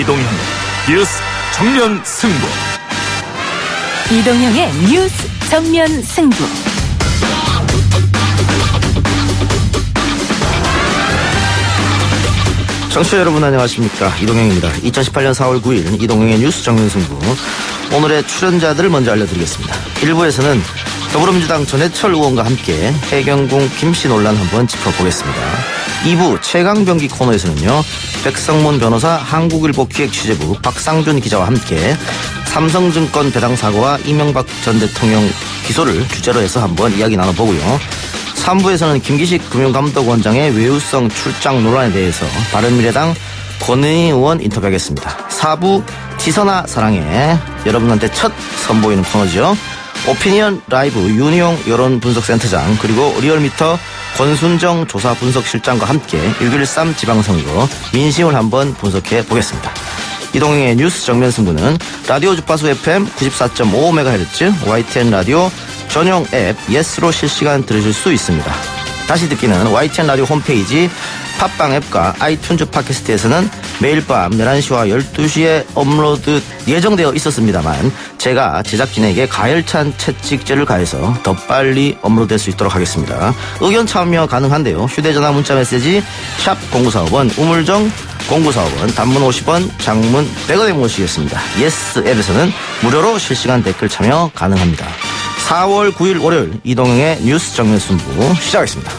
이동형 뉴스 정면 승부. 이동형의 뉴스 정면 승부. 청취자 여러분 안녕하십니까, 이동형입니다. 2018년 4월 9일 이동형의 뉴스 정면 승부. 오늘의 출연자들을 먼저 알려드리겠습니다. 1부에서는 더불어민주당 전해철 의원과 함께 해경궁 김씨 논란 한번 짚어보겠습니다. 2부 최강병기 코너에서는요, 백성문 변호사, 한국일보 기획취재부 박상준 기자와 함께 삼성증권 배당 사고와 이명박 전 대통령 기소를 주제로 해서 한번 이야기 나눠보고요. 3부에서는 김기식 금융감독원장의 외유성 출장 논란에 대해서 바른미래당 권은희 의원 인터뷰하겠습니다. 4부 지선아 사랑해, 여러분한테 첫 선보이는 코너죠. 오피니언 라이브 윤희용 여론분석센터장, 그리고 리얼미터 권순정 조사분석실장과 함께 6.13 지방선거 민심을 한번 분석해 보겠습니다. 이동형의 뉴스 정면 승부는 라디오 주파수 FM 94.5MHz, YTN 라디오 전용 앱 예스로 실시간 들으실 수 있습니다. 다시 듣기는 YTN 라디오 홈페이지 팟빵 앱과 아이튠즈 팟캐스트에서는 매일 밤 11시와 12시에 업로드 예정되어 있었습니다만 제가 제작진에게 가열찬 채찍질을 가해서 더 빨리 업로드될 수 있도록 하겠습니다. 의견 참여 가능한데요. 휴대전화 문자메시지 샵 0945번, 우물정 0945번, 단문 50원, 장문 100원에 모시겠습니다. 예스 앱에서는 무료로 실시간 댓글 참여 가능합니다. 4월 9일 월요일 이동형의 뉴스 정면 승부 시작하겠습니다.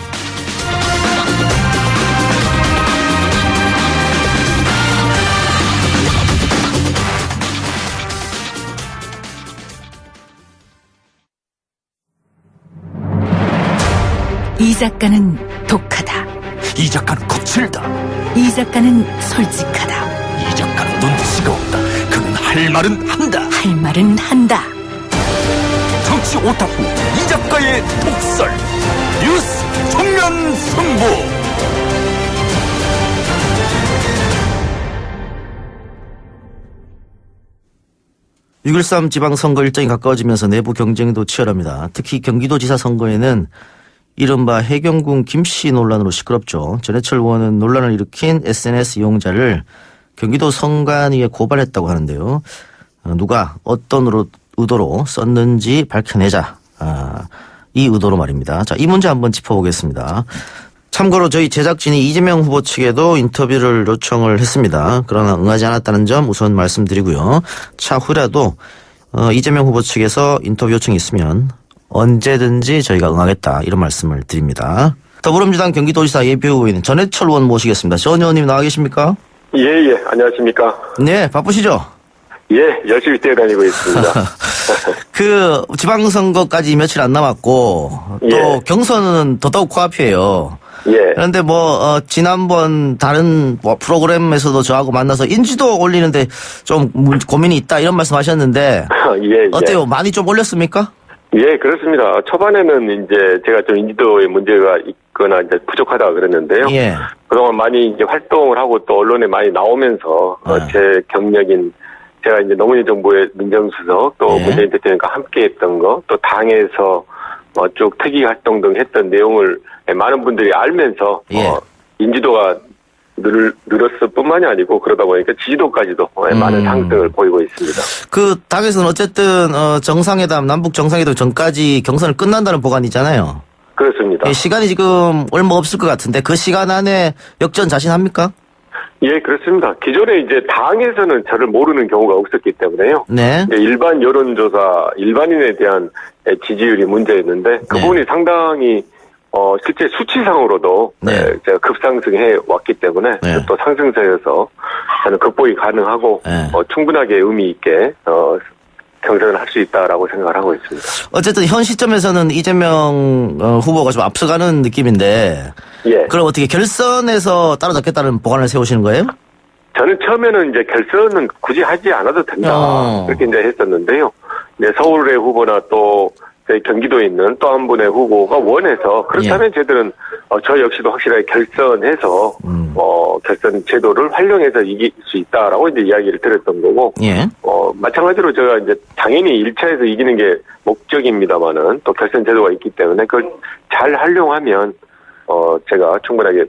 이 작가는 독하다. 이 작가는 거칠다. 이 작가는 솔직하다. 이 작가는 눈치가 없다. 그는 할 말은 한다. 할 말은 한다. 정치 오타쿠 이 작가의 독설. 뉴스 정면 승부. (6.13) 지방선거 일정이 가까워지면서 내부 경쟁도 치열합니다. 특히 경기도지사 선거에는 이른바 해경궁 김씨 논란으로 시끄럽죠. 전해철 의원은 논란을 일으킨 SNS 이용자를 경기도 선관위에 고발했다고 하는데요. 누가 어떤 의도로 썼는지 밝혀내자. 이 의도로 말입니다. 자, 이 문제 한번 짚어보겠습니다. 참고로 저희 제작진이 이재명 후보 측에도 인터뷰를 요청을 했습니다. 그러나 응하지 않았다는 점 우선 말씀드리고요. 차후라도 이재명 후보 측에서 인터뷰 요청이 있으면 언제든지 저희가 응하겠다, 이런 말씀을 드립니다. 더불어민주당 경기도지사 예비후보인 전해철 의원 모시겠습니다. 전 의원님 나와 계십니까? 예, 안녕하십니까? 네, 바쁘시죠? 예, 열심히 뛰어다니고 있습니다. 그 지방선거까지 며칠 안 남았고 또 예. 경선은 더더욱 코앞이에요. 예. 그런데 지난번 다른 프로그램에서도 저하고 만나서 인지도 올리는데 좀 고민이 있다, 이런 말씀하셨는데 예. 어때요? 많이 좀 올렸습니까? 예, 그렇습니다. 초반에는 이제 제가 좀 인지도에 문제가 있거나 이제 부족하다 그랬는데요. 예. 그동안 많이 이제 활동을 하고 또 언론에 많이 나오면서 제 경력인, 제가 이제 노무현 정부의 민정수석, 또 예. 문재인 대통령과 함께 했던 거, 또 당에서 쭉 특위 활동 등 했던 내용을 많은 분들이 알면서 예. 인지도가 늘었을 뿐만이 아니고 그러다 보니까 지지도까지도 많은 상승을 보이고 있습니다. 그 당에서는 어쨌든 정상회담, 남북 정상회담 전까지 경선을 끝난다는 보관이잖아요. 그렇습니다. 시간이 지금 얼마 없을 것 같은데 그 시간 안에 역전 자신합니까? 예, 그렇습니다. 기존에 이제 당에서는 저를 모르는 경우가 없었기 때문에요. 네. 일반 여론조사, 일반인에 대한 지지율이 문제였는데 그 네. 부분이 상당히 실제 수치상으로도 네. 제가 급상승해 왔기 때문에 네. 또 상승세여서 저는 극복이 가능하고 네. 충분하게 의미 있게 경선을 할 수 있다라고 생각을 하고 있습니다. 어쨌든 현 시점에서는 이재명 후보가 좀 앞서가는 느낌인데 예. 그럼 어떻게 결선에서 따라잡겠다는 보관을 세우시는 거예요? 저는 처음에는 이제 결선은 굳이 하지 않아도 된다. 그렇게 이제 했었는데요. 이제 서울의 후보나 또 저희 경기도에 있는 또 한 분의 후보가 원해서 그렇다면 저희들은 저 역시도 확실하게 결선해서 결선 제도를 활용해서 이길 수 있다라고 이제 이야기를 드렸던 거고 예. 마찬가지로 제가 이제 당연히 1차에서 이기는 게 목적입니다만은 또 결선 제도가 있기 때문에 그걸 잘 활용하면 제가 충분하게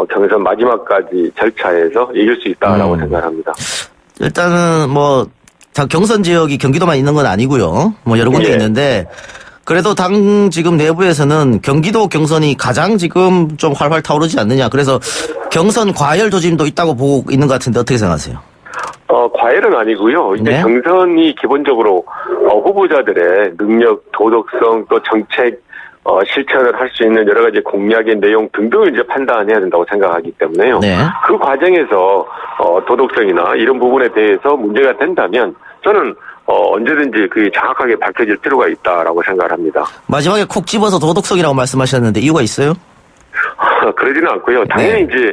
경선 마지막까지 절차에서 이길 수 있다라고 생각합니다. 일단은 뭐 경선 지역이 경기도만 있는 건 아니고요. 뭐 여러 군데 예. 있는데 그래도 당 지금 내부에서는 경기도 경선이 가장 지금 좀 활활 타오르지 않느냐. 그래서 경선 과열 조짐도 있다고 보고 있는 것 같은데 어떻게 생각하세요? 과열은 아니고요. 이제 네. 경선이 기본적으로 후보자들의 능력, 도덕성, 또 정책 실천을 할 수 있는 여러 가지 공약의 내용 등등을 이제 판단해야 된다고 생각하기 때문에요. 네. 그 과정에서 도덕성이나 이런 부분에 대해서 문제가 된다면 저는 언제든지 그게 정확하게 밝혀질 필요가 있다라고 생각을 합니다. 마지막에 콕 집어서 도덕성이라고 말씀하셨는데 이유가 있어요? 그러지는 않고요. 당연히 네. 이제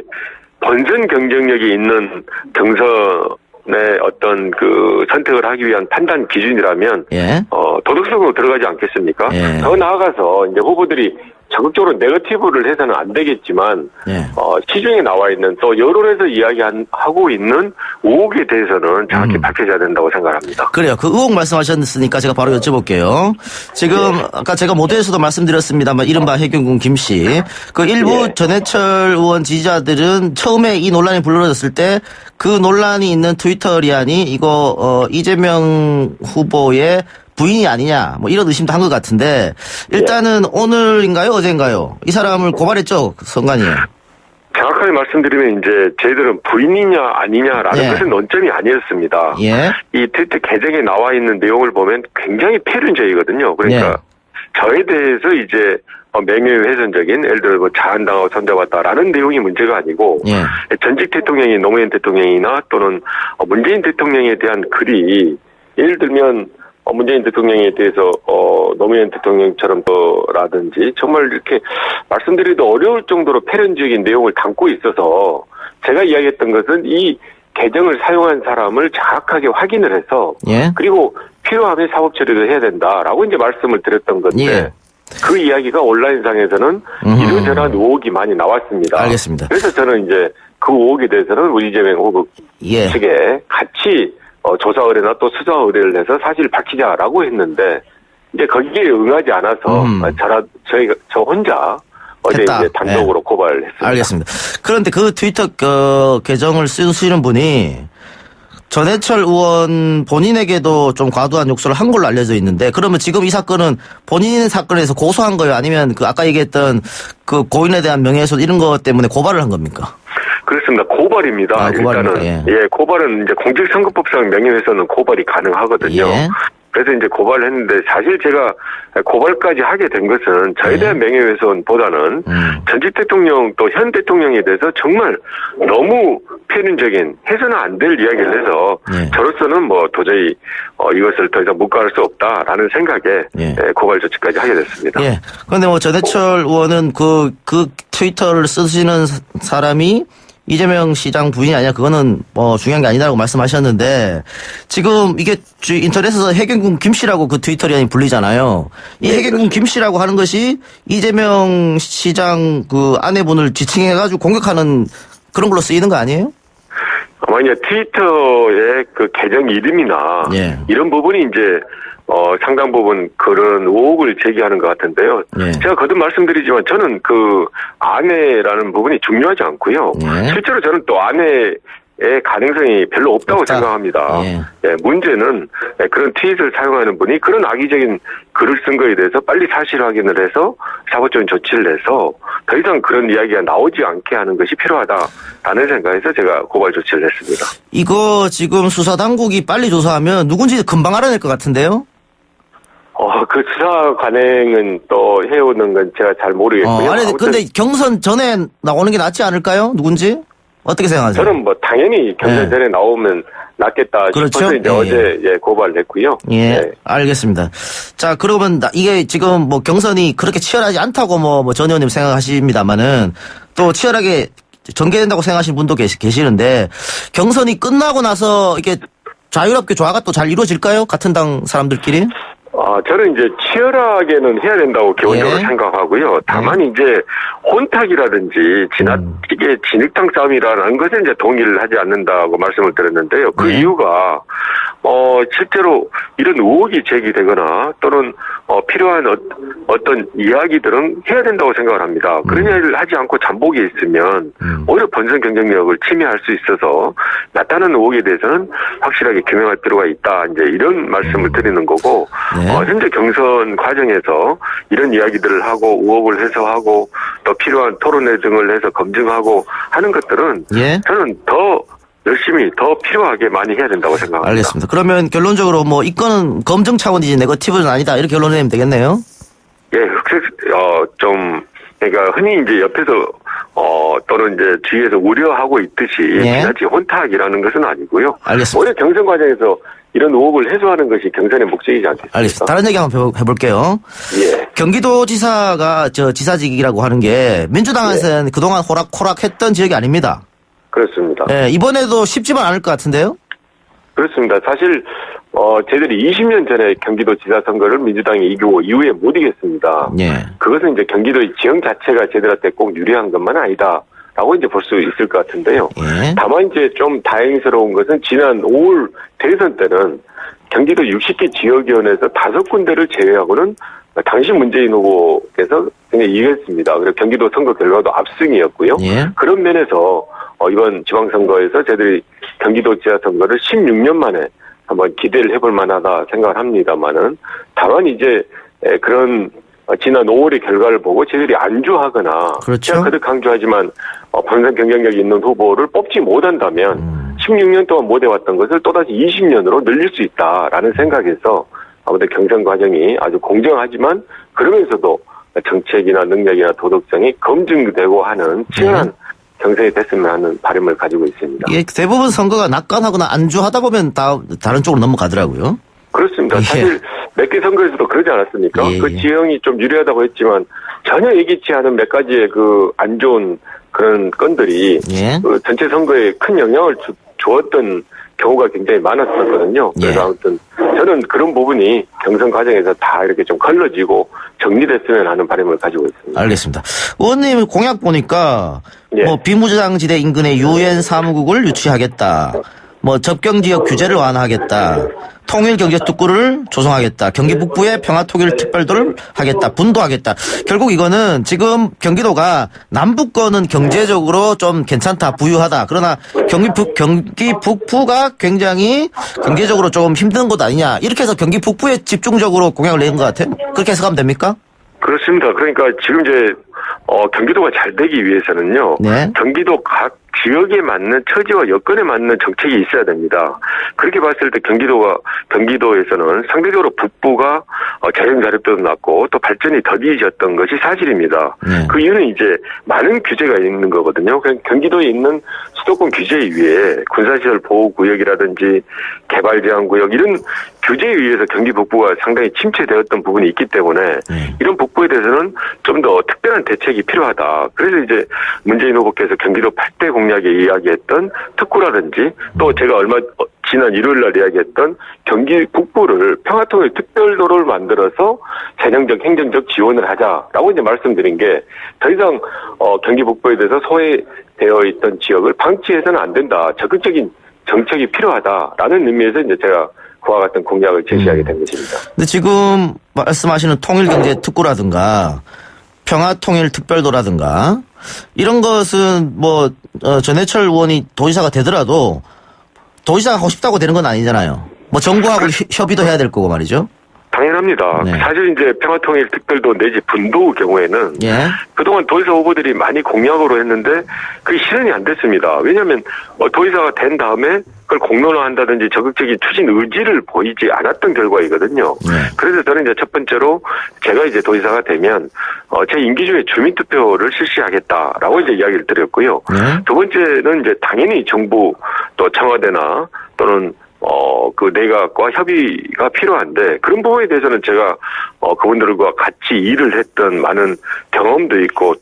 본선 경쟁력이 있는 경선의 어떤 그 선택을 하기 위한 판단 기준이라면 예. 도덕성으로 들어가지 않겠습니까? 예. 더 나아가서 이제 후보들이 적극적으로 네거티브를 해서는 안 되겠지만 예. 시중에 나와 있는 또 여론에서 이야기하고 있는 의혹에 대해서는 정확히 밝혀져야 된다고 생각합니다. 그래요. 그 의혹 말씀하셨으니까 제가 바로 여쭤볼게요. 지금 아까 제가 모두에서도 말씀드렸습니다만 이른바 해경군 김씨 그 일부 예. 전해철 의원 지지자들은 처음에 이 논란이 불거졌을 때 그 논란이 있는 트위터리안이 이거 이재명 후보의 부인이 아니냐 뭐 이런 의심도 한 것 같은데 일단은 오늘인가요 어젠가요? 이 사람을 고발했죠 선관위에. 정확하게 말씀드리면 이제 저희들은 부인이냐 아니냐라는 예. 것은 논점이 아니었습니다. 예. 이 트위터 계정에 나와 있는 내용을 보면 굉장히 패륜적이거든요. 그러니까 예. 저에 대해서 이제 명예훼손적인 예를 들어 뭐 자한당하고 손잡았다라는 내용이 문제가 아니고 예. 전직 대통령이 노무현 대통령이나 또는 문재인 대통령에 대한 글이 예를 들면 문재인 대통령에 대해서 노무현 대통령처럼 라든지 정말 이렇게 말씀드리기도 어려울 정도로 패륜적인 내용을 담고 있어서 제가 이야기했던 것은 이 계정을 사용한 사람을 정확하게 확인을 해서 예. 그리고 필요하면 사법 처리를 해야 된다라고 이제 말씀을 드렸던 건데 예. 그 이야기가 온라인상에서는 이런저런 의혹이 많이 나왔습니다. 알겠습니다. 그래서 저는 이제 그 의혹에 대해서는 우리 이재명 후보 예. 측에 같이 조사 의뢰나 또 수사 의뢰를 해서 사실을 밝히자라고 했는데 이제 거기에 응하지 않아서 저 혼자 어제 했다. 이제 단독으로 고발했습니다. 알겠습니다. 그런데 그 트위터 계정을 쓰시는 분이 전해철 의원 본인에게도 좀 과도한 욕설을 한 걸로 알려져 있는데 그러면 지금 이 사건은 본인 사건에서 고소한 거예요? 아니면 그 아까 얘기했던 그 고인에 대한 명예훼손 이런 것 때문에 고발을 한 겁니까? 그렇습니다. 고발입니다. 고발입니까? 일단은 고발은 이제 공직선거법상 명예훼손은 고발이 가능하거든요. 예. 그래서 이제 고발을 했는데 사실 제가 고발까지 하게 된 것은 저에 대한 명예훼손보다는 전직 대통령 또 현 대통령에 대해서 정말 너무 편인적인 해서는 안 될 이야기를 해서 저로서는 뭐 도저히 이것을 더 이상 묵과할 수 없다라는 생각에 고발 조치까지 하게 됐습니다. 예. 그런데 뭐 전해철 의원은 그 트위터를 쓰시는 사람이 이재명 시장 부인이 아니야 그거는 뭐 중요한 게 아니다라고 말씀하셨는데 지금 이게 인터넷에서 해경군 김씨라고 그 트위터리안이 불리잖아요. 이 해경군 김씨라고 하는 것이 이재명 시장 그 아내분을 지칭해가지고 공격하는 그런 걸로 쓰이는 거 아니에요? 만약 트위터의 그 계정 이름이나 이런 부분이 이제 상당 부분 그런 의혹을 제기하는 것 같은데요. 제가 거듭 말씀드리지만 저는 그 아내라는 부분이 중요하지 않고요. 실제로 저는 또 아내의 가능성이 별로 없다고 생각합니다. 문제는 그런 트윗을 사용하는 분이 그런 악의적인 글을 쓴 거에 대해서 빨리 사실 확인을 해서 사법적인 조치를 해서 더 이상 그런 이야기가 나오지 않게 하는 것이 필요하다라는 생각에서 제가 고발 조치를 했습니다. 이거 지금 수사당국이 빨리 조사하면 누군지 금방 알아낼 것 같은데요? 그 수사 관행은 또 해오는 건 제가 잘 모르겠고요. 아니, 근데 경선 전에 나오는 게 낫지 않을까요? 누군지? 어떻게 생각하세요? 저는 뭐 당연히 경선 전에 나오면 낫겠다 그렇죠? 싶어서 이제 어제 고발을 했고요. 알겠습니다. 자, 그러면 이게 지금 뭐 경선이 그렇게 치열하지 않다고 뭐 전 의원님 생각하십니다만은 또 치열하게 전개된다고 생각하시는 분도 계시는데 경선이 끝나고 나서 이게 자유롭게 조화가 또 잘 이루어질까요? 같은 당 사람들끼리? 저는 이제 치열하게는 해야 된다고 기본적으로 생각하고요. 다만 이제 혼탁이라든지 지나치게 진흙탕 싸움이라는 것은 이제 동의를 하지 않는다고 말씀을 드렸는데요. 그 이유가 실제로 이런 의혹이 제기되거나 또는 필요한 어떤 이야기들은 해야 된다고 생각을 합니다. 그런 이야기를 하지 않고 잠복에 있으면 오히려 본선 경쟁력을 침해할 수 있어서 나타나는 의혹에 대해서는 확실하게 규명할 필요가 있다. 이제 이런 말씀을 드리는 거고 네. 현재 경선 과정에서 이런 이야기들을 하고 의혹을 해소하고 또 필요한 토론회 등을 해서 검증하고 하는 것들은 예. 저는 더 열심히 더 필요하게 많이 해야 된다고 생각합니다. 알겠습니다. 그러면 결론적으로 뭐 이거는 검증 차원이지 네거티브는 아니다 이렇게 결론을 내면 되겠네요. 예, 좀 그러니까 흔히 이제 옆에서 또는 이제 뒤에서 우려하고 있듯이 예. 지나치 혼탁이라는 것은 아니고요. 알겠습니다. 오히려 경선 과정에서 이런 의혹을 해소하는 것이 경선의 목적이지 않겠습니까? 알겠습니다. 다른 얘기 한번 해볼게요. 예. 경기도지사가 지사직이라고 하는 게 민주당에서는 그동안 호락호락했던 지역이 아닙니다. 그렇습니다. 예, 이번에도 쉽지만 않을 것 같은데요? 그렇습니다. 사실 저희들이 20년 전에 경기도지사 선거를 민주당이 이기고 이후에 못 이겼습니다. 예. 그것은 이제 경기도의 지형 자체가 저희들한테 꼭 유리한 것만 아니다라고 이제 볼 수 있을 것 같은데요. 예. 다만 이제 좀 다행스러운 것은 지난 5월 대선 때는 경기도 60개 지역위원회에서 5군데를 제외하고는 당시 문재인 후보께서 굉장히 이겼습니다. 그리고 경기도 선거 결과도 압승이었고요. 예. 그런 면에서 이번 지방선거에서 저희들이 경기도지사 선거를 16년 만에 한번 기대를 해볼 만하다 생각을 합니다만은 다만 이제 그런 지난 5월의 결과를 보고 저희들이 안주하거나 그렇죠. 그득 강조하지만 본선 경쟁력이 있는 후보를 뽑지 못한다면 16년 동안 못 해왔던 것을 또다시 20년으로 늘릴 수 있다라는 생각에서 아무튼 경선 과정이 아주 공정하지만 그러면서도 정책이나 능력이나 도덕성이 검증되고 하는 치열한 경선이 됐으면 하는 바람을 가지고 있습니다. 예, 대부분 선거가 낙관하거나 안주하다 보면 다른 쪽으로 넘어가더라고요. 그렇습니다. 예. 사실 몇 개 선거에서도 그러지 않았습니까? 예, 그 예. 지형이 좀 유리하다고 했지만 전혀 예기치 않은 몇 가지의 그 안 좋은 그런 건들이 예. 그 전체 선거에 큰 영향을 주었던 경우가 굉장히 많았었거든요. 그래서 예. 아무튼 저는 그런 부분이 경선 과정에서 다 이렇게 좀 걸러지고 정리됐으면 하는 바람을 가지고 있습니다. 알겠습니다. 의원님 공약 보니까 예. 뭐 비무장지대 인근에 유엔 사무국을 유치하겠다. 뭐 접경지역 규제를 완화하겠다. 통일경제특구를 조성하겠다. 경기 북부에 평화통일특별도를 하겠다. 분도하겠다. 결국 이거는 지금 경기도가 남북권은 경제적으로 좀 괜찮다. 부유하다. 그러나 경기 북부가 굉장히 경제적으로 좀 힘든 곳 아니냐. 이렇게 해서 경기 북부에 집중적으로 공약을 낸 것 같아요. 그렇게 해석하면 됩니까? 그렇습니다. 그러니까 지금 이제 경기도가 잘 되기 위해서는요. 네. 경기도 각 지역에 맞는 처지와 여건에 맞는 정책이 있어야 됩니다. 그렇게 봤을 때 경기도에서는 상대적으로 북부가 재정 자립도 낮고 또 발전이 더디졌던 것이 사실입니다. 네. 그 이유는 이제 많은 규제가 있는 거거든요. 경기도에 있는 수도권 규제에 의해 군사시설 보호구역이라든지 개발제한구역 이런 규제에 의해서 경기 북부가 상당히 침체되었던 부분이 있기 때문에 이런 북부에 대해서는 좀 더 특별한 대책이 필요하다. 그래서 이제 문재인 후보께서 경기도 8대 공약에 이야기했던 특구라든지 또 제가 지난 일요일 날 이야기했던 경기 북부를 평화통일 특별도를 만들어서 재정적 행정적 지원을 하자라고 이제 말씀드린 게 더 이상 경기 북부에 대해서 소외되어 있던 지역을 방치해서는 안 된다. 적극적인 정책이 필요하다라는 의미에서 이제 제가 그와 같은 공약을 제시하게 된 것입니다. 근데 지금 말씀하시는 통일경제특구라든가 평화통일특별도라든가 이런 것은 뭐 전해철 의원이 도지사가 되더라도 도지사가 하고 싶다고 되는 건 아니잖아요. 뭐 정부하고 협의도 해야 될 거고 말이죠. 당연합니다. 네. 사실 이제 평화통일특별도 내지 분도 경우에는 예. 그동안 도지사 후보들이 많이 공약으로 했는데 그게 실현이 안 됐습니다. 왜냐하면 도지사가 된 다음에 그걸 공론화한다든지 적극적인 추진 의지를 보이지 않았던 결과이거든요. 네. 그래서 저는 이제 첫 번째로 제가 이제 도지사가 되면 제 임기 중에 주민투표를 실시하겠다라고 이제 이야기를 드렸고요. 네. 두 번째는 이제 당연히 정부 또 청와대나 또는 그 내각과 협의가 필요한데 그런 부분에 대해서는 제가 그분들과 같이 일을 했던 많은 경험도 있고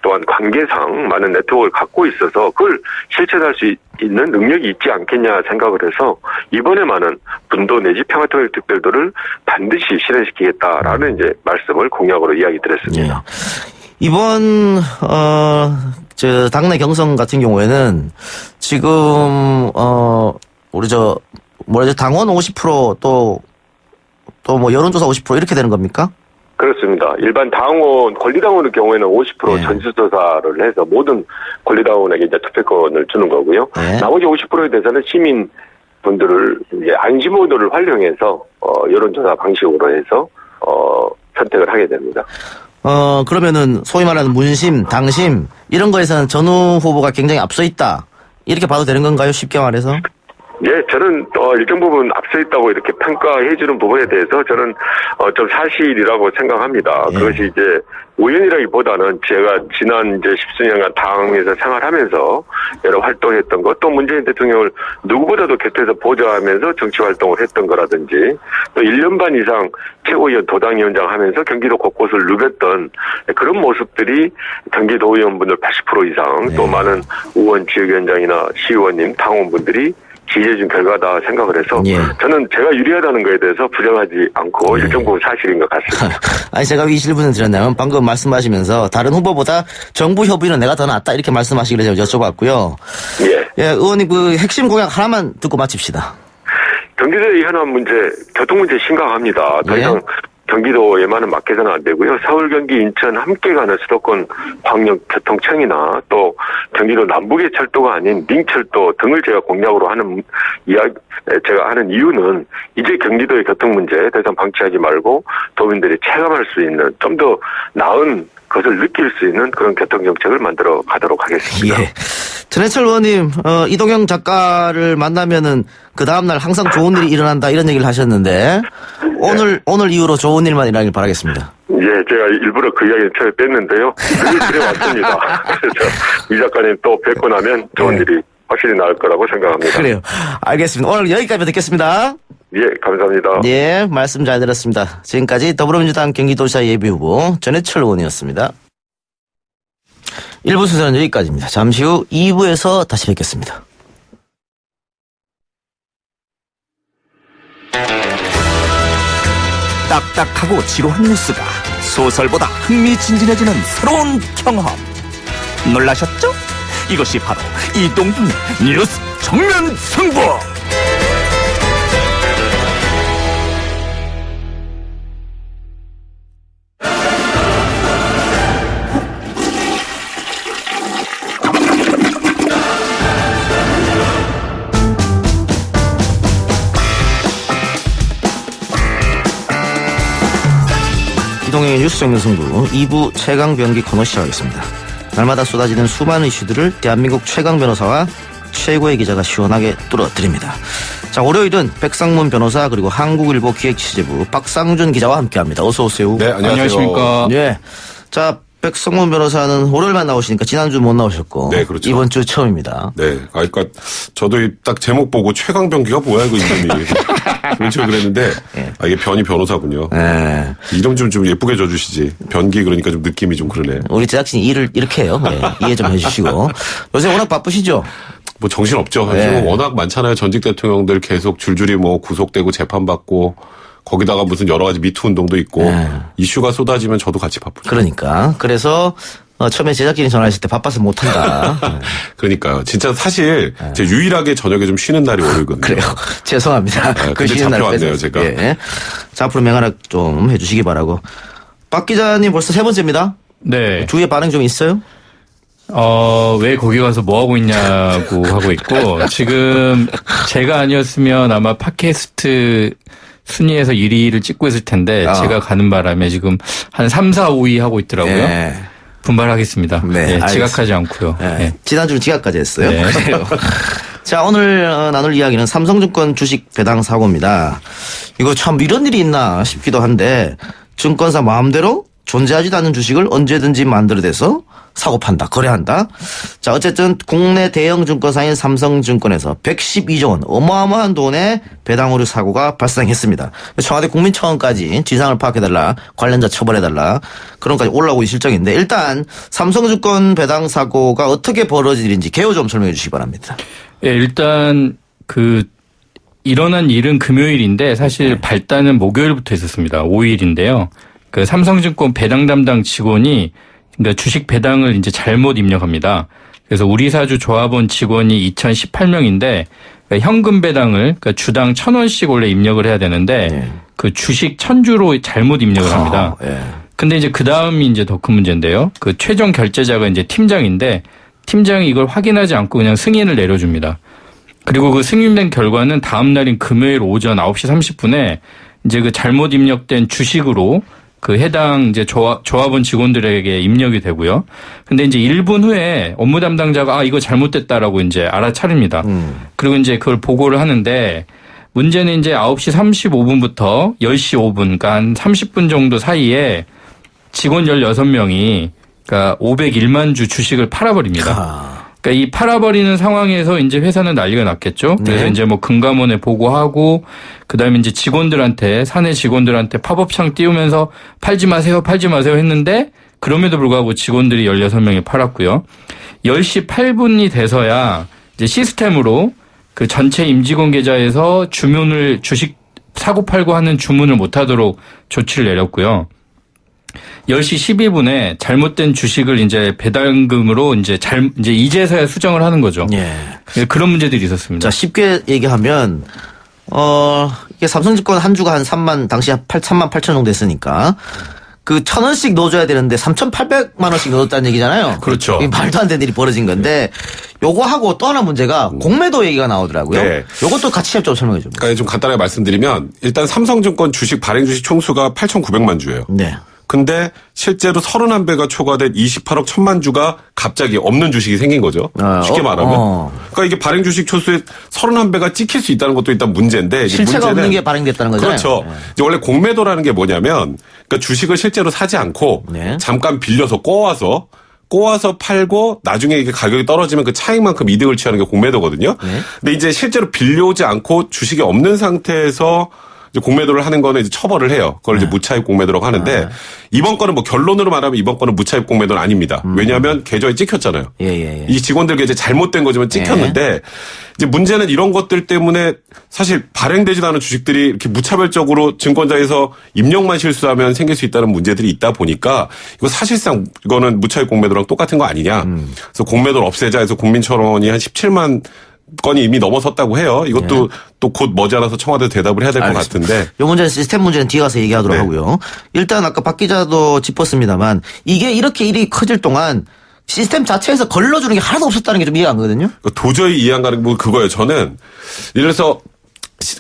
또한 관계상 많은 네트워크를 갖고 있어서 그걸 실천할 수 있는 능력이 있지 않겠냐 생각을 해서 이번에만은 분도 내지 평화통일특별도를 반드시 실현시키겠다라는 이제 말씀을 공약으로 이야기 드렸습니다. 예. 이번 당내 경선 같은 경우에는 지금 우리 당원 50% 또 뭐 여론조사 50% 이렇게 되는 겁니까? 그렇습니다. 일반 당원, 권리당원의 경우에는 50% 네. 전수조사를 해서 모든 권리당원에게 이제 투표권을 주는 거고요. 네. 나머지 50%에 대해서는 시민분들을 이제 안심모드를 활용해서, 여론조사 방식으로 해서, 선택을 하게 됩니다. 그러면은 소위 말하는 문심, 당심 이런 거에서는 전후 후보가 굉장히 앞서 있다. 이렇게 봐도 되는 건가요? 쉽게 말해서? 예, 저는 일정 부분 앞서 있다고 이렇게 평가해 주는 부분에 대해서 저는 좀 사실이라고 생각합니다. 예. 그것이 이제 우연이라기보다는 제가 지난 이제 10수년간 당에서 생활하면서 여러 활동했던 것, 또 문재인 대통령을 누구보다도 곁에서 보좌하면서 정치 활동을 했던 거라든지, 또 1년 반 이상 최고위원 도당위원장 하면서 경기도 곳곳을 누볐던 그런 모습들이 경기도의원분들 80% 이상, 또 많은 의원, 지역위원장이나 시의원님, 당원분들이 지지해준 결과다 생각을 해서 예. 저는 제가 유리하다는 거에 대해서 부정하지 않고 일정 부분 사실인 것 같습니다. 아니 제가 왜 이 질문을 드렸냐면 방금 말씀하시면서 다른 후보보다 정부 협의는 내가 더 낫다 이렇게 말씀하시길래 제가 여쭤봤고요. 예. 예, 의원님 그 핵심 공약 하나만 듣고 마칩시다. 경기도의 현안 문제, 교통 문제 심각합니다. 더 예. 이상 경기도에만은 맡겨서는 안 되고요. 서울, 경기, 인천 함께 가는 수도권 광역교통청이나 또 경기도 남북의 철도가 아닌 링철도 등을 제가 공약으로 하는 제가 하는 이유는 이제 경기도의 교통 문제 더 이상 방치하지 말고 도민들이 체감할 수 있는 좀 더 나은 것을 느낄 수 있는 그런 교통정책을 만들어 가도록 하겠습니다. 예. 전해철 의원님, 이동영 작가를 만나면은 그 다음날 항상 좋은 일이 일어난다 이런 얘기를 하셨는데 오늘 이후로 좋은 일만 일어나길 바라겠습니다. 예, 제가 일부러 그 이야기를 처음에 뺐는데요. 그게 들어왔습니다. 그래서 이 작가님 또 뵙고 나면 좋은 일이 확실히 나을 거라고 생각합니다. 그래요. 알겠습니다. 오늘 여기까지 듣겠습니다. 예, 감사합니다. 예, 말씀 잘 들었습니다. 지금까지 더불어민주당 경기도지사 예비후보 전해철 의원이었습니다. 1부 순서는 여기까지입니다. 잠시 후 2부에서 다시 뵙겠습니다. 딱딱하고 지루한 뉴스가 소설보다 흥미진진해지는 새로운 경험. 놀라셨죠? 이것이 바로 이동준의 뉴스 정면 승부. 이동영의 뉴스 정면 승부 2부 최강 변기 코너 시작하겠습니다. 날마다 쏟아지는 수많은 이슈들을 대한민국 최강 변호사와 최고의 기자가 시원하게 뚫어드립니다. 자, 월요일은 백상문 변호사 그리고 한국일보 기획취재부 박상준 기자와 함께합니다. 어서 오세요. 네, 안녕하십니까. 예. 자, 백상문 변호사는 월요일만 나오시니까 지난주 못 나오셨고 네, 그렇죠. 이번 주 처음입니다. 네, 그러니까 저도 딱 제목 보고 최강변기가 뭐야 이거 이름이 그렇죠 그랬는데 이게 변이 변호사군요. 네. 이름 좀 예쁘게 줘주시지. 변기 그러니까 좀 느낌이 좀 그러네. 우리 제작진이 일을 이렇게 해요. 네, 이해 좀 해주시고 요새 워낙 바쁘시죠? 뭐 정신 없죠. 네. 워낙 많잖아요. 전직 대통령들 계속 줄줄이 뭐 구속되고 재판받고 거기다가 무슨 여러 가지 미투 운동도 있고 이슈가 쏟아지면 저도 같이 바쁘죠. 그러니까 그래서 처음에 제작진이 전화했을 때 바빠서 못한다. 그러니까요. 진짜 사실 제 유일하게 저녁에 좀 쉬는 날이 월요일거든요. 그래요. 죄송합니다. 네, 그 근데 쉬는 날 잡혀왔네요, 뺏어서. 제가. 예. 자, 앞으로 맹활약 좀 해주시기 바라고. 박 기자님 벌써 세 번째입니다. 네. 주위에 반응 좀 있어요? 왜 거기 가서 뭐 하고 있냐고 하고 있고, 지금 제가 아니었으면 아마 팟캐스트 순위에서 1위를 찍고 있을 텐데, 제가 가는 바람에 지금 한 3, 4, 5위 하고 있더라고요. 예. 분발하겠습니다. 네, 네, 알겠습니다. 지각하지 않고요. 예. 네. 지난주는 지각까지 했어요. 네. 그래요. 자, 오늘 나눌 이야기는 삼성증권 주식 배당 사고입니다. 이거 참 이런 일이 있나 싶기도 한데 증권사 마음대로 존재하지도 않는 주식을 언제든지 만들어내서 사고 판다, 거래한다. 자, 어쨌든 국내 대형 증권사인 삼성증권에서 112조 원 어마어마한 돈의 배당 오류 사고가 발생했습니다. 청와대 국민청원까지 진상을 파악해달라, 관련자 처벌해달라 그런 까지 올라오고 있을 실정인데 일단 삼성증권 배당 사고가 어떻게 벌어진 일인지 개요 좀 설명해 주시기 바랍니다. 예, 일단 일어난 일은 금요일인데 사실 발단은 목요일부터 있었습니다. 5일인데요. 그 삼성증권 배당 담당 직원이 그러니까 주식 배당을 이제 잘못 입력합니다. 그래서 우리사주 조합원 직원이 2018명인데 그러니까 현금 배당을 그러니까 주당 1,000원씩 원래 입력을 해야 되는데 그 주식 1000주로 잘못 입력을 합니다. 예. 근데 이제 그 다음이 이제 더 큰 문제인데요. 그 최종 결제자가 이제 팀장인데 팀장이 이걸 확인하지 않고 그냥 승인을 내려줍니다. 그리고 그 승인된 결과는 다음 날인 금요일 오전 9시 30분에 이제 그 잘못 입력된 주식으로 그 해당 이제 조합원 직원들에게 입력이 되고요. 근데 이제 1분 후에 업무 담당자가 이거 잘못됐다라고 이제 알아차립니다. 그리고 이제 그걸 보고를 하는데 문제는 이제 9시 35분부터 10시 5분, 그러니까 한 30분 정도 사이에 직원 16명이 그러니까 501만 주 주식을 팔아버립니다. 그러니까 이 팔아버리는 상황에서 이제 회사는 난리가 났겠죠. 그래서 이제 뭐 금감원에 보고하고 그다음에 이제 직원들한테 사내 직원들한테 팝업창 띄우면서 팔지 마세요 했는데 그럼에도 불구하고 직원들이 16명이 팔았고요. 10시 8분이 돼서야 이제 시스템으로 그 전체 임직원 계좌에서 주식 사고 팔고 하는 주문을 못하도록 조치를 내렸고요. 10시 12분에 잘못된 주식을 이제 배당금으로 이제 이제서야 수정을 하는 거죠. 예. 그런 문제들이 있었습니다. 자, 쉽게 얘기하면, 이게 삼성증권 한 주가 한 3만 8천 정도 됐으니까, 그 1,000원씩 넣어줘야 되는데 3,800만 원씩 넣었다는 얘기잖아요. 그렇죠. 이게 말도 안 되는 일이 벌어진 건데, 요거 하고 또 하나 문제가 공매도 얘기가 나오더라고요. 네. 요것도 같이 좀 설명해 줍니다. 그러니까 좀 간단하게 말씀드리면 일단 삼성증권 발행 주식 총수가 8,900만 주예요. 네. 근데 실제로 31배가 초과된 28억 1천만 주가 갑자기 없는 주식이 생긴 거죠. 쉽게 말하면. 그러니까 이게 발행 주식 초수의 31배가 찍힐 수 있다는 것도 일단 문제인데. 실체가 없는 게 발행됐다는 거잖아요. 그렇죠. 네. 이제 원래 공매도라는 게 뭐냐면 그러니까 주식을 실제로 사지 않고 네. 잠깐 빌려서 꼬아서 팔고 나중에 이게 가격이 떨어지면 그 차익만큼 이득을 취하는 게 공매도거든요. 네. 근데 이제 실제로 빌려오지 않고 주식이 없는 상태에서 이제 공매도를 하는 거는 이제 처벌을 해요. 그걸 이제 무차입 공매도라고 하는데 이번 건은 뭐 결론으로 말하면 이번 건은 무차입 공매도는 아닙니다. 왜냐하면 계좌에 찍혔잖아요. 예. 이 직원들 이제 잘못된 거지만 찍혔는데 이제 문제는 이런 것들 때문에 사실 발행되지도 않은 주식들이 이렇게 무차별적으로 증권자에서 입력만 실수하면 생길 수 있다는 문제들이 있다 보니까 이거 사실상 이거는 무차입 공매도랑 똑같은 거 아니냐. 그래서 공매도를 없애자 해서 국민철원이 한 17만 건이 이미 넘어섰다고 해요. 이것도 또 곧 머지않아서 청와대 대답을 해야 될 것 같은데. 이 문제는 시스템 문제는 뒤에 가서 얘기하도록 하고요. 일단 아까 박 기자도 짚었습니다만 이게 이렇게 일이 커질 동안 시스템 자체에서 걸러주는 게 하나도 없었다는 게 좀 이해가 안 가거든요. 도저히 이해 안 가는 게 그거예요. 저는 예를 들어서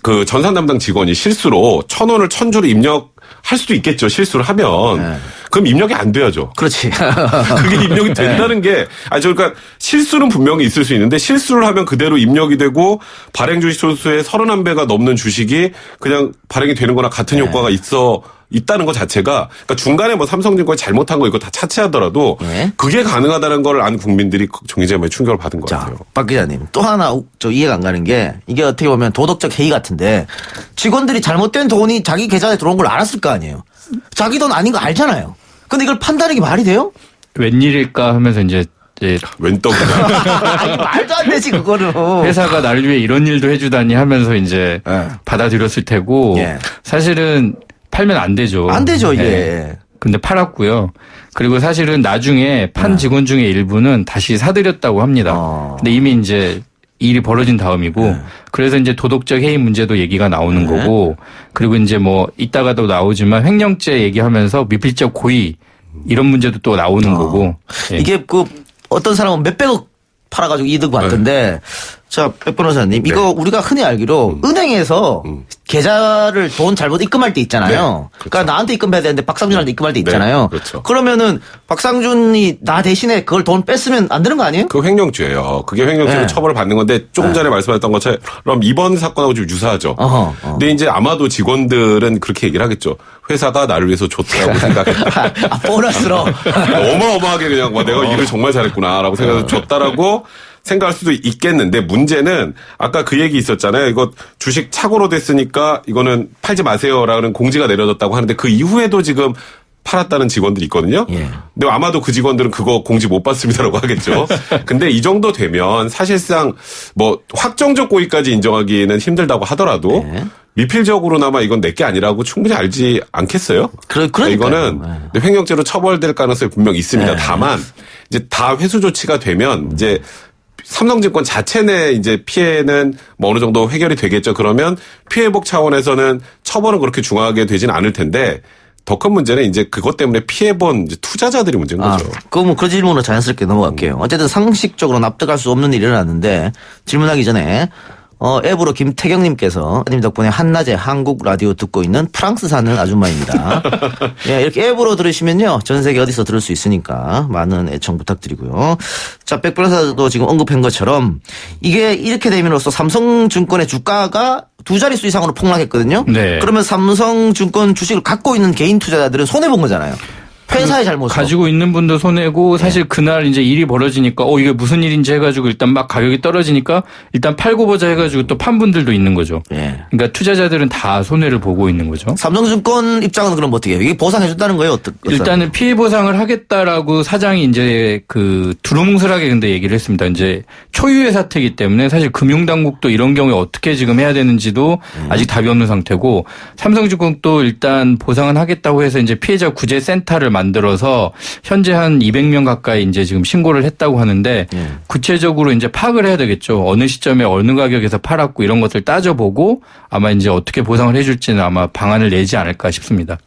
그 전산 담당 직원이 실수로 1,000원을 1,000주로 입력할 수도 있겠죠. 실수를 하면. 그럼 입력이 안 돼야죠. 그렇지. 그게 입력이 된다는 게, 그러니까 실수는 분명히 있을 수 있는데 실수를 하면 그대로 입력이 되고 발행 주식 소수의 31배가 넘는 주식이 그냥 발행이 되는 거나 같은 효과가 있다는 것 자체가, 그러니까 중간에 뭐 삼성증권이 잘못한 거 이거 다 차치하더라도 그게 가능하다는 걸 안 국민들이 굉장히 많이 충격을 받은 것 같아요. 박 기자님, 또 하나 저 이해가 안 가는 게 이게 어떻게 보면 도덕적 해이 같은데 직원들이 잘못된 돈이 자기 계좌에 들어온 걸 알았을 거 아니에요. 자기 돈 아닌 거 알잖아요. 근데 이걸 판다는 게 말이 돼요? 웬일일까 하면서 이제 웬 떡이냐. 아니, 말도 안 되지, 그거는. 회사가 나를 위해 이런 일도 해주다니 하면서 이제 받아들였을 테고 사실은 팔면 안 되죠. 안 되죠, 이게. 네. 근데 팔았고요. 그리고 사실은 나중에 판 직원 중에 일부는 다시 사들였다고 합니다. 근데 이미 이제 일이 벌어진 다음이고 그래서 이제 도덕적 해임 문제도 얘기가 나오는 거고 그리고 이제 뭐 이따가도 나오지만 횡령죄 얘기하면서 미필적 고의 이런 문제도 또 나오는 거고 이게 그 어떤 사람은 몇백억 팔아가지고 이득 봤던데 자, 백 변호사님 이거 우리가 흔히 알기로 은행에서 계좌를 돈 잘못 입금할 때 있잖아요. 그렇죠. 그러니까 나한테 입금해야 되는데 박상준한테 입금할 때 있잖아요. 그렇죠. 그러면은 박상준이 나 대신에 그걸 돈 뺐으면 안 되는 거 아니에요? 그 횡령죄예요. 그게 횡령죄로 처벌을 받는 건데 조금 전에 말씀하셨던 것처럼 이번 사건하고 좀 유사하죠. 근데 이제 아마도 직원들은 그렇게 얘기를 하겠죠. 회사가 나를 위해서 줬다고 생각했다. 보너스로. 어마어마하게 그냥 내가 일을 정말 잘했구나라고 생각해서 줬다라고 생각할 수도 있겠는데 문제는 아까 그 얘기 있었잖아요. 이거 주식 착오로 됐으니까 이거는 팔지 마세요라는 공지가 내려졌다고 하는데 그 이후에도 지금 팔았다는 직원들이 있거든요. 근데 아마도 그 직원들은 그거 공지 못 받습니다라고 하겠죠. 근데 이 정도 되면 사실상 뭐 확정적 고의까지 인정하기는 힘들다고 하더라도 미필적으로나마 이건 내게 아니라고 충분히 알지 않겠어요? 그러니까 이거는 횡령죄로 처벌될 가능성이 분명 있습니다. 다만 이제 다 회수 조치가 되면 이제 삼성증권 자체 내 이제 피해는 뭐 어느 정도 해결이 되겠죠. 그러면 피해 회복 차원에서는 처벌은 그렇게 중하게 되진 않을 텐데 더 큰 문제는 이제 그것 때문에 피해본 이제 투자자들이 문제인 거죠. 그럼 그 질문으로 자연스럽게 넘어갈게요. 어쨌든 상식적으로 납득할 수 없는 일이 일어났는데 질문하기 전에 앱으로 김태경님께서 님 덕분에 한낮에 한국 라디오 듣고 있는 프랑스 사는 아줌마입니다. 예, 이렇게 앱으로 들으시면요. 전 세계 어디서 들을 수 있으니까 많은 애청 부탁드리고요. 자, 백 변호사도 지금 언급한 것처럼 이게 이렇게 됨으로써 삼성증권의 주가가 두 자릿수 이상으로 폭락했거든요. 네. 그러면 삼성증권 주식을 갖고 있는 개인 투자자들은 손해본 거잖아요. 회사의 잘못으로. 가지고 있는 분도 손해고 사실 그날 이제 일이 벌어지니까 이게 무슨 일인지 해가지고 일단 막 가격이 떨어지니까 일단 팔고 보자 해가지고 또 판 분들도 있는 거죠. 예. 그러니까 투자자들은 다 손해를 보고 있는 거죠. 삼성증권 입장은 그럼 어떻게 해요? 이게 보상해준다는 거예요? 일단은 피해 보상을 하겠다라고 사장이 이제 그 두루뭉술하게 근데 얘기를 했습니다. 이제 초유의 사태이기 때문에 사실 금융당국도 이런 경우에 어떻게 지금 해야 되는지도 아직 답이 없는 상태고 삼성증권도 일단 보상은 하겠다고 해서 이제 피해자 구제 센터를 만들어서 현재 한 200명 가까이 이제 지금 신고를 했다고 하는데 구체적으로 이제 파악을 해야 되겠죠. 어느 시점에 어느 가격에서 팔았고 이런 것들 따져보고 아마 이제 어떻게 보상을 해줄지는 아마 방안을 내지 않을까 싶습니다.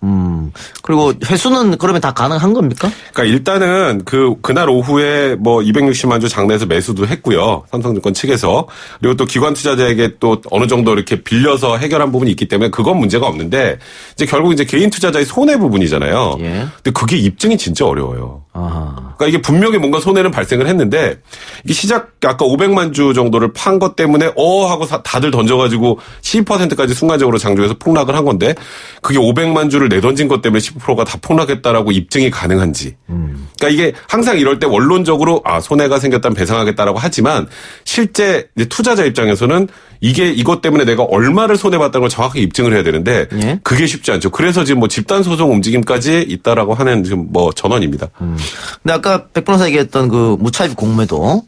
그리고 회수는 그러면 다 가능한 겁니까? 그러니까 일단은 그날 오후에 뭐 260만 주 장내에서 매수도 했고요. 삼성증권 측에서. 그리고 또 기관 투자자에게 또 어느 정도 이렇게 빌려서 해결한 부분이 있기 때문에 그건 문제가 없는데 이제 결국 이제 개인 투자자의 손해 부분이잖아요. 예. 근데 그게 입증이 진짜 어려워요. 아하. 그러니까 이게 분명히 뭔가 손해는 발생을 했는데 이게 시작 아까 500만 주 정도를 판 것 때문에 하고 다들 던져가지고 12%까지 순간적으로 장중에서 폭락을 한 건데 그게 500만 주를 내던진 것 때문에 10%가 다 폭락했다라고 입증이 가능한지. 그러니까 이게 항상 이럴 때 원론적으로 손해가 생겼다면 배상하겠다라고 하지만 실제 이제 투자자 입장에서는 이것 때문에 내가 얼마를 손해봤다는 걸 정확하게 입증을 해야 되는데 예? 그게 쉽지 않죠. 그래서 지금 뭐 집단 소송 움직임까지 있다라고 하는 지금 뭐 전원입니다. 근데 아까 백 변호사 얘기했던 그 무차입 공매도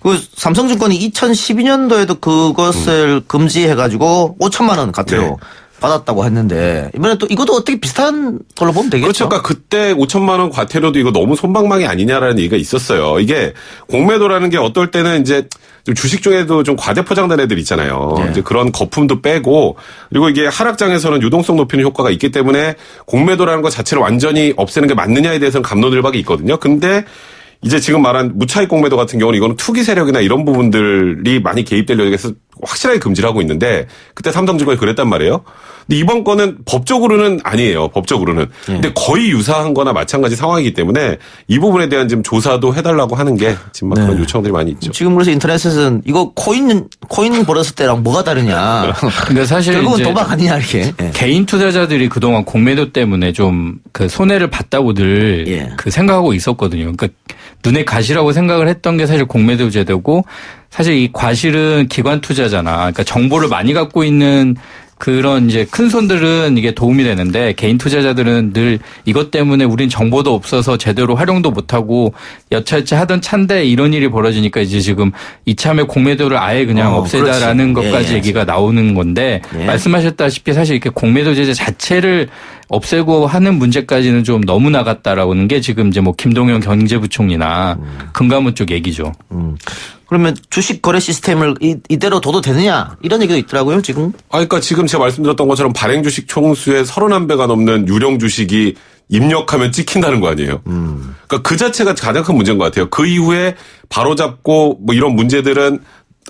그 삼성증권이 2012년도에도 그것을 금지해가지고 5천만 원 가태료 네. 받았다고 했는데 이번에 또 이것도 어떻게 비슷한 걸로 보면 되겠죠? 그렇죠. 그러니까 그때 5천만 원 과태료도 이거 너무 솜방망이 아니냐라는 얘기가 있었어요. 이게 공매도라는 게 어떨 때는 이제 좀 주식 중에도 좀 과대 포장된 애들 있잖아요. 네. 이제 그런 거품도 빼고 그리고 이게 하락장에서는 유동성 높이는 효과가 있기 때문에 공매도라는 것 자체를 완전히 없애는 게 맞느냐에 대해서는 갑론을박이 있거든요. 근데 이제 지금 말한 무차익 공매도 같은 경우는 이거는 투기 세력이나 이런 부분들이 많이 개입되려고 해서 확실하게 금지를 하고 있는데 그때 삼성증권이 그랬단 말이에요. 근데 이번 거는 법적으로는 아니에요. 법적으로는. 근데 거의 유사한 거나 마찬가지 상황이기 때문에 이 부분에 대한 지금 조사도 해달라고 하는 게 지금 막 그런 요청들이 많이 있죠. 지금 그래서 인터넷에서는 이거 코인 벌었을 때랑 뭐가 다르냐. 그러니까 사실 결국은 이제 도박 아니냐 이렇게. 예. 개인 투자자들이 그동안 공매도 때문에 좀 그 손해를 봤다고들 예. 그 생각하고 있었거든요. 그러니까 눈에 가시라고 생각을 했던 게 사실 공매도 제도고 사실 이 과실은 기관 투자잖아. 그러니까 정보를 많이 갖고 있는 그런 이제 큰 손들은 이게 도움이 되는데 개인 투자자들은 늘 이것 때문에 우린 정보도 없어서 제대로 활용도 못하고 여차여차 하던 차인데 이런 일이 벌어지니까 이제 지금 이참에 공매도를 아예 그냥 없애자라는 그렇지. 것까지 예, 예. 얘기가 나오는 건데 예. 말씀하셨다시피 사실 이렇게 공매도 제재 자체를 없애고 하는 문제까지는 좀 너무 나갔다라는 게 지금 이제 뭐 김동연 경제부총리나 금감원 쪽 얘기죠. 그러면 주식 거래 시스템을 이대로 둬도 되느냐 이런 얘기도 있더라고요 지금. 그러니까 지금 제가 말씀드렸던 것처럼 발행 주식 총수의 31배가 넘는 유령 주식이 입력하면 찍힌다는 거 아니에요. 그러니까 그 자체가 가장 큰 문제인 것 같아요. 그 이후에 바로잡고 뭐 이런 문제들은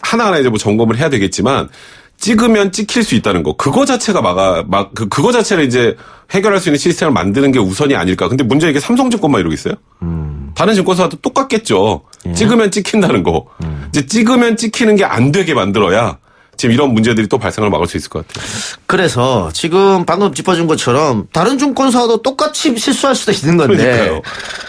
하나하나 이제 뭐 점검을 해야 되겠지만 찍으면 찍힐 수 있다는 거. 그거 자체가 그거 자체를 이제 해결할 수 있는 시스템을 만드는 게 우선이 아닐까. 근데 문제 이게 삼성증권만 이러고 있어요? 다른 증권사도 똑같겠죠. 예. 찍으면 찍힌다는 거. 이제 찍으면 찍히는 게 안 되게 만들어야 지금 이런 문제들이 또 발생을 막을 수 있을 것 같아요. 그래서 지금 방금 짚어준 것처럼 다른 증권사도 똑같이 실수할 수도 있는 건데. 그러니까요.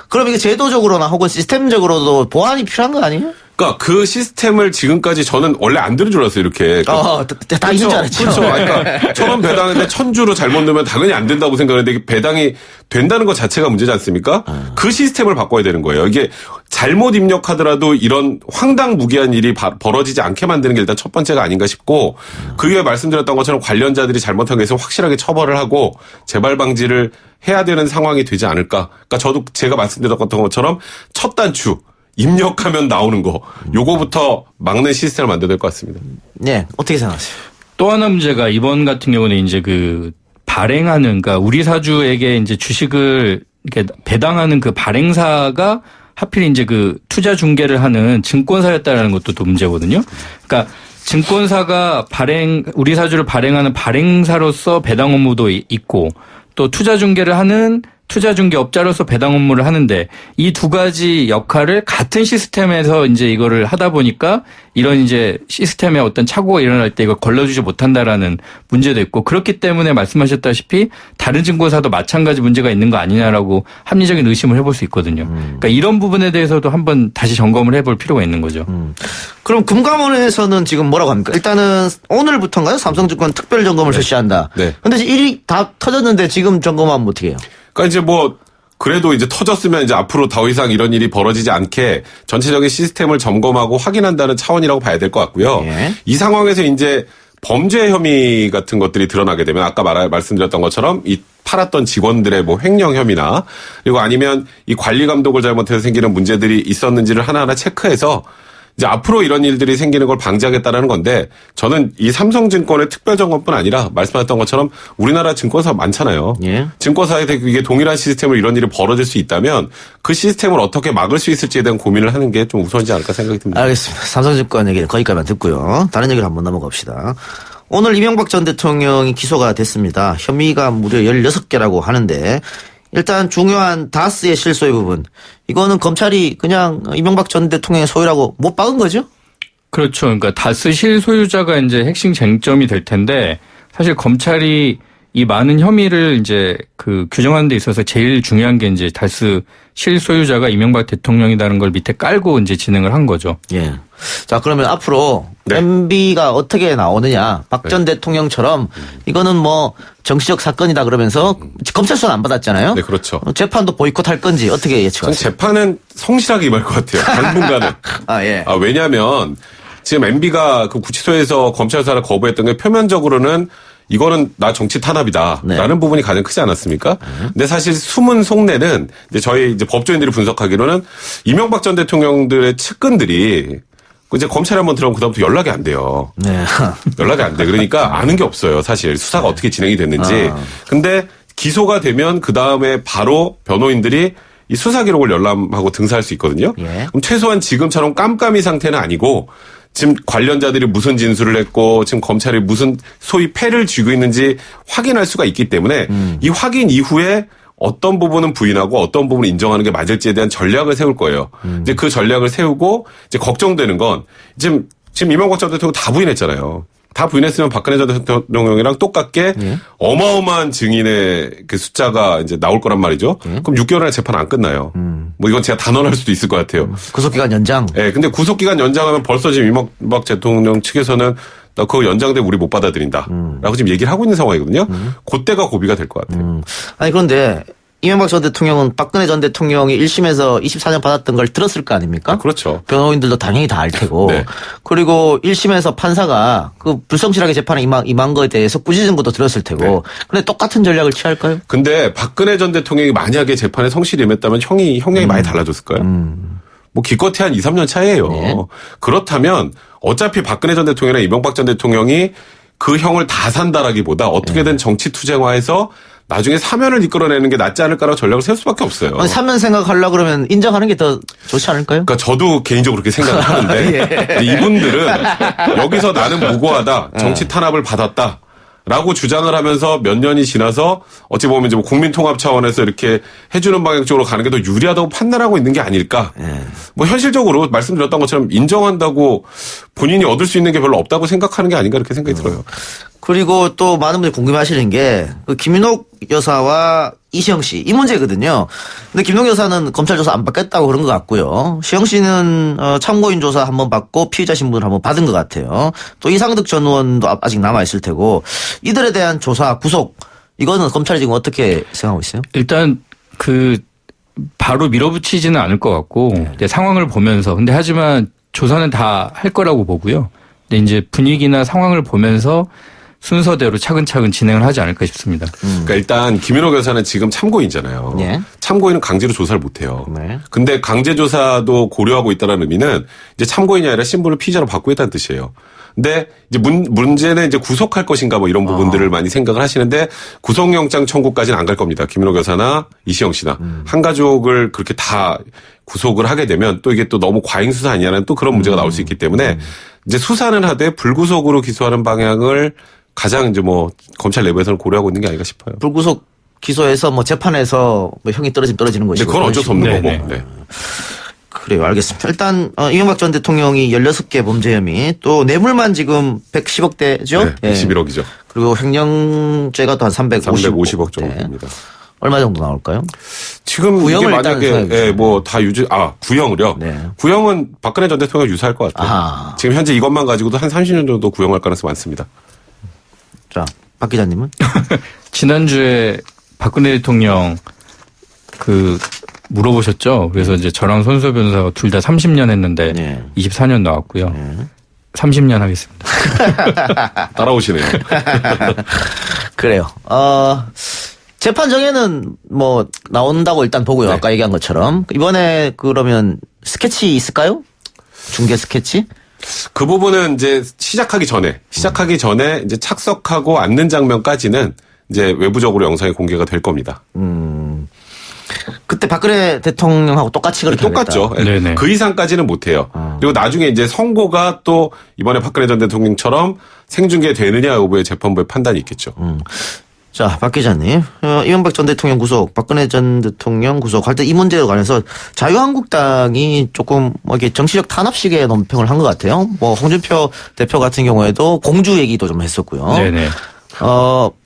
그럼 이게 제도적으로나 혹은 시스템적으로도 보완이 필요한 거 아니에요? 그러니까 그 시스템을 지금까지 저는 원래 안 들은 줄 알았어요. 이렇게. 다 있는 줄 알았죠. 그렇죠. 그러니까 1,000원 배당인데 1,000주로 잘못 넣으면 당연히 안 된다고 생각하는데 이게 배당이 된다는 것 자체가 문제지 않습니까? 그 시스템을 바꿔야 되는 거예요. 이게 잘못 입력하더라도 이런 황당무계한 일이 벌어지지 않게 만드는 게 일단 첫 번째가 아닌가 싶고 그 위에 말씀드렸던 것처럼 관련자들이 잘못한 게 있으면 확실하게 처벌을 하고 재발 방지를 해야 되는 상황이 되지 않을까. 그러니까 저도 제가 말씀드렸던 것처럼 첫 단추 입력하면 나오는 거 요거부터 막는 시스템을 만들어야 될 것 같습니다. 네, 어떻게 생각하세요? 또 하나 문제가 이번 같은 경우는 이제 그 발행하는, 그러니까 우리 사주에게 이제 주식을 이렇게 배당하는 그 발행사가 하필 이제 그 투자 중개를 하는 증권사였다라는 것도 또 문제거든요. 그러니까 증권사가 우리 사주를 발행하는 발행사로서 배당 업무도 있고 또 투자 중개를 하는 투자 중개업자로서 배당 업무를 하는데 이 두 가지 역할을 같은 시스템에서 이제 이거를 하다 보니까 이런 이제 시스템에 어떤 착오가 일어날 때 이걸 걸러주지 못한다라는 문제도 있고 그렇기 때문에 말씀하셨다시피 다른 증권사도 마찬가지 문제가 있는 거 아니냐라고 합리적인 의심을 해볼 수 있거든요. 그러니까 이런 부분에 대해서도 한번 다시 점검을 해볼 필요가 있는 거죠. 그럼 금감원에서는 지금 뭐라고 합니까? 일단은 오늘부터인가요? 삼성증권 특별 점검을 실시한다. 네. 근데 일이 다 터졌는데 지금 점검하면 어떻게 해요? 그러니까 이제 뭐 그래도 이제 터졌으면 이제 앞으로 더 이상 이런 일이 벌어지지 않게 전체적인 시스템을 점검하고 확인한다는 차원이라고 봐야 될 것 같고요. 예. 이 상황에서 이제 범죄 혐의 같은 것들이 드러나게 되면 아까 말씀드렸던 것처럼 이 팔았던 직원들의 뭐 횡령 혐의나 그리고 아니면 이 관리 감독을 잘못해서 생기는 문제들이 있었는지를 하나하나 체크해서 이제 앞으로 이런 일들이 생기는 걸 방지하겠다라는 건데 저는 이 삼성증권의 특별점검뿐 아니라 말씀하셨던 것처럼 우리나라 증권사 많잖아요. 예. 증권사에 이게 동일한 시스템으로 이런 일이 벌어질 수 있다면 그 시스템을 어떻게 막을 수 있을지에 대한 고민을 하는 게 좀 우선이지 않을까 생각이 듭니다. 알겠습니다. 삼성증권 얘기는 거기까지만 듣고요. 다른 얘기를 한번 넘어갑시다. 오늘 이명박 전 대통령이 기소가 됐습니다. 혐의가 무려 16개라고 하는데 일단 중요한 다스의 실소유 부분. 이거는 검찰이 그냥 이명박 전 대통령의 소유라고 못 박은 거죠? 그렇죠. 그러니까 다스 실소유자가 이제 핵심 쟁점이 될 텐데 사실 검찰이 이 많은 혐의를 이제 그 규정하는 데 있어서 제일 중요한 게 이제 다스 실소유자가 이명박 대통령이라는 걸 밑에 깔고 이제 진행을 한 거죠. 예. 자, 그러면 앞으로 네. MB가 어떻게 나오느냐. 박 전 대통령처럼 이거는 뭐 정치적 사건이다 그러면서 검찰 수사는 안 받았잖아요. 네, 그렇죠. 재판도 보이콧 할 건지 어떻게 전 예측하세요? 재판은 성실하게 임할 것 같아요. 당분간은. 아, 예. 왜냐하면 지금 MB가 그 구치소에서 검찰 수사를 거부했던 게 표면적으로는 이거는 나 정치 탄압이다. 네. 라는 부분이 가장 크지 않았습니까? 근데 사실 숨은 속내는 이제 저희 이제 법조인들이 분석하기로는 이명박 전 대통령들의 측근들이 이제 검찰에 한번 들어가면 그다음부터 연락이 안 돼요. 네. 연락이 안 돼. 그러니까 아는 게 없어요. 사실 수사가 어떻게 진행이 됐는지. 근데 기소가 되면 그다음에 바로 변호인들이 이 수사 기록을 열람하고 등사할 수 있거든요. 예. 그럼 최소한 지금처럼 깜깜이 상태는 아니고 지금 관련자들이 무슨 진술을 했고 지금 검찰이 무슨 소위 패를 쥐고 있는지 확인할 수가 있기 때문에 이 확인 이후에 어떤 부분은 부인하고 어떤 부분은 인정하는 게 맞을지에 대한 전략을 세울 거예요. 이제 그 전략을 세우고 이제 걱정되는 건 지금 이명박 전 대통령 다 부인했잖아요. 다 부인했으면 박근혜 전 대통령이랑 똑같게 어마어마한 증인의 그 숫자가 이제 나올 거란 말이죠. 그럼 6개월이나 재판 안 끝나요. 뭐 이건 제가 단언할 수도 있을 것 같아요. 구속기간 연장. 예, 근데 구속기간 연장하면 벌써 지금 이명박 대통령 측에서는 나 그거 연장되면 우리 못 받아들인다. 라고 지금 얘기를 하고 있는 상황이거든요. 그때가 고비가 될 것 같아요. 아니, 그런데 이명박 전 대통령은 박근혜 전 대통령이 1심에서 24년 받았던 걸 들었을 거 아닙니까? 그렇죠. 변호인들도 당연히 다 알 테고. 네. 그리고 1심에서 판사가 그 불성실하게 재판에 임한 거에 대해서 꾸짖은 증거도 들었을 테고. 네. 근데 똑같은 전략을 취할까요? 근데 박근혜 전 대통령이 만약에 재판에 성실히 임했다면 형량이 많이 달라졌을까요? 뭐 기껏해 한 2, 3년 차이예요. 네. 그렇다면 어차피 박근혜 전 대통령이나 이명박 전 대통령이 그 형을 다 산다라기보다 어떻게든 정치 투쟁화해서 나중에 사면을 이끌어내는 게 낫지 않을까라고 전략을 세울 수밖에 없어요. 아니, 사면 생각하려고 그러면 인정하는 게 더 좋지 않을까요? 그러니까 저도 개인적으로 그렇게 생각을 하는데 이분들은 여기서 나는 무고하다, 정치 탄압을 받았다. 라고 주장을 하면서 몇 년이 지나서 어찌 보면 이제 뭐 국민 통합 차원에서 이렇게 해주는 방향 쪽으로 가는 게 더 유리하다고 판단하고 있는 게 아닐까. 뭐 현실적으로 말씀드렸던 것처럼 인정한다고 본인이 얻을 수 있는 게 별로 없다고 생각하는 게 아닌가 이렇게 생각이 들어요. 그리고 또 많은 분들이 궁금해하시는 게 그 김윤옥 여사와 이시영 씨 이 문제거든요. 근데 김윤옥 여사는 검찰 조사 안 받겠다고 그런 것 같고요. 시영 씨는 참고인 조사 한번 받고 피의자 신분을 한번 받은 것 같아요. 또 이상득 전 의원도 아직 남아 있을 테고 이들에 대한 조사 구속 이거는 검찰이 지금 어떻게 생각하고 있어요? 일단 그 바로 밀어붙이지는 않을 것 같고 네, 상황을 보면서 근데 하지만 조사는 다 할 거라고 보고요. 근데 이제 분위기나 상황을 보면서 순서대로 차근차근 진행을 하지 않을까 싶습니다. 그러니까 일단 김윤옥 여사는 지금 참고인잖아요. 예. 참고인은 강제로 조사를 못해요. 네. 근데 강제 조사도 고려하고 있다는 의미는 이제 참고인이 아니라 신분을 피의자로 바꾸고 있다는 뜻이에요. 근데 이제 문제는 이제 구속할 것인가 뭐 이런 부분들을 많이 생각을 하시는데 구속영장 청구까지는 안 갈 겁니다. 김윤옥 여사나 이시영 씨나 한 가족을 그렇게 다 구속을 하게 되면 또 이게 또 너무 과잉 수사 아니냐는 또 그런 문제가 나올 수 있기 때문에 이제 수사는 하되 불구속으로 기소하는 방향을 가장 이제 뭐 검찰 내부에서는 고려하고 있는 게 아닌가 싶어요. 불구속 기소해서 뭐 재판에서 뭐 형이 떨어지면 떨어지는 근데 것이고. 그건 어쩔 수 없는 네네. 거고. 네. 그래요. 알겠습니다. 일단 이명박 전 대통령이 16개 범죄 혐의 또 뇌물만 지금 110억대죠. 네, 111억이죠. 그리고 횡령죄가 또 한 350억 정도 됩니다. 얼마 정도 나올까요? 지금 이게 구형을 일단 만약에 생각해보죠. 뭐 다 구형을요. 네. 구형은 박근혜 전 대통령 유사할 것 같아요. 아하. 지금 현재 이것만 가지고도 한 30년 정도 구형할 가능성이 많습니다. 자, 박 기자님은? 지난주에 박근혜 대통령 물어보셨죠. 그래서 이제 저랑 손수호 변호사가 둘 다 30년 했는데 네. 24년 나왔고요. 30년 하겠습니다. 따라오시네요. 그래요. 재판 정에는 뭐 나온다고 일단 보고요. 네. 아까 얘기한 것처럼. 이번에 그러면 스케치 있을까요? 중계 스케치? 그 부분은 이제 시작하기 전에 이제 착석하고 앉는 장면까지는 이제 외부적으로 영상이 공개가 될 겁니다. 그때 박근혜 대통령하고 똑같이 그렇게 똑같죠. 하겠다. 네네. 그 이상까지는 못해요. 그리고 나중에 이제 선고가 또 이번에 박근혜 전 대통령처럼 생중계 되느냐 여부의 재판부의 판단이 있겠죠. 자, 박 기자님. 이명박 전 대통령 구속, 박근혜 전 대통령 구속할 때 이 문제에 관해서 자유한국당이 조금 뭐 이렇게 정치적 탄압식의 논평을 한 것 같아요. 뭐 홍준표 대표 같은 경우에도 공주 얘기도 좀 했었고요. 네네.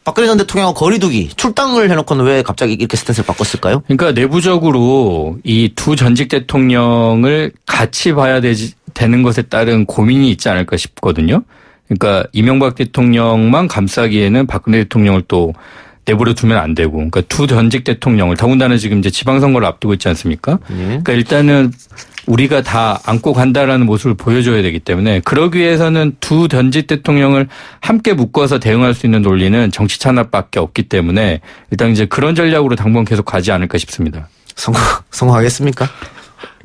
박근혜 전 대통령하고 거리두기, 출당을 해놓고는 왜 갑자기 이렇게 스탠스를 바꿨을까요? 그러니까 내부적으로 이 두 전직 대통령을 같이 봐야 되는 것에 따른 고민이 있지 않을까 싶거든요. 그러니까 이명박 대통령만 감싸기에는 박근혜 대통령을 또 내버려 두면 안 되고, 그러니까 두 전직 대통령을 더군다나 지금 이제 지방선거를 앞두고 있지 않습니까? 그러니까 일단은 우리가 다 안고 간다라는 모습을 보여줘야 되기 때문에 그러기 위해서는 두 전직 대통령을 함께 묶어서 대응할 수 있는 논리는 정치 찬압밖에 없기 때문에 일단 이제 그런 전략으로 당분 계속 가지 않을까 싶습니다. 성공하겠습니까?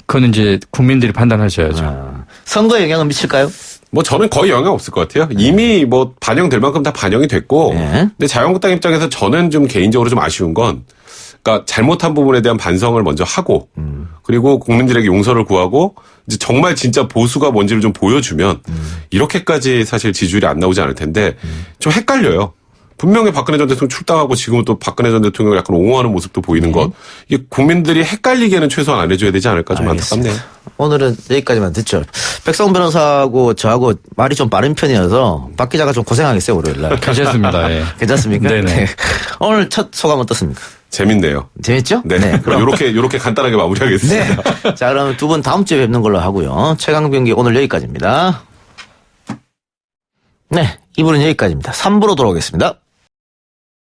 그건 이제 국민들이 판단하셔야죠. 선거에 영향은 미칠까요? 뭐 저는 거의 영향 없을 것 같아요. 이미 뭐 반영될 만큼 다 반영이 됐고, 네. 근데 자유한국당 입장에서 저는 좀 개인적으로 좀 아쉬운 건, 그러니까 잘못한 부분에 대한 반성을 먼저 하고, 그리고 국민들에게 용서를 구하고, 이제 정말 진짜 보수가 뭔지를 좀 보여주면, 이렇게까지 사실 지지율이 안 나오지 않을 텐데, 좀 헷갈려요. 분명히 박근혜 전 대통령 출당하고 지금은 또 박근혜 전 대통령을 약간 옹호하는 모습도 보이는 것. 이게 국민들이 헷갈리게는 최소한 안 해줘야 되지 않을까 좀 안타깝네요. 오늘은 여기까지만 듣죠. 백성 변호사하고 저하고 말이 좀 빠른 편이어서 박 기자가 좀 고생하겠어요, 월요일 날. 괜찮습니다. 예. 괜찮습니까? 네네. 네. 오늘 첫 소감 어떻습니까? 재밌네요. 재밌죠? 네. 그럼 요렇게 간단하게 마무리하겠습니다. 네. 자, 그럼 두 분 다음 주에 뵙는 걸로 하고요. 최강병기 오늘 여기까지입니다. 네. 2부는 여기까지입니다. 3부로 돌아오겠습니다.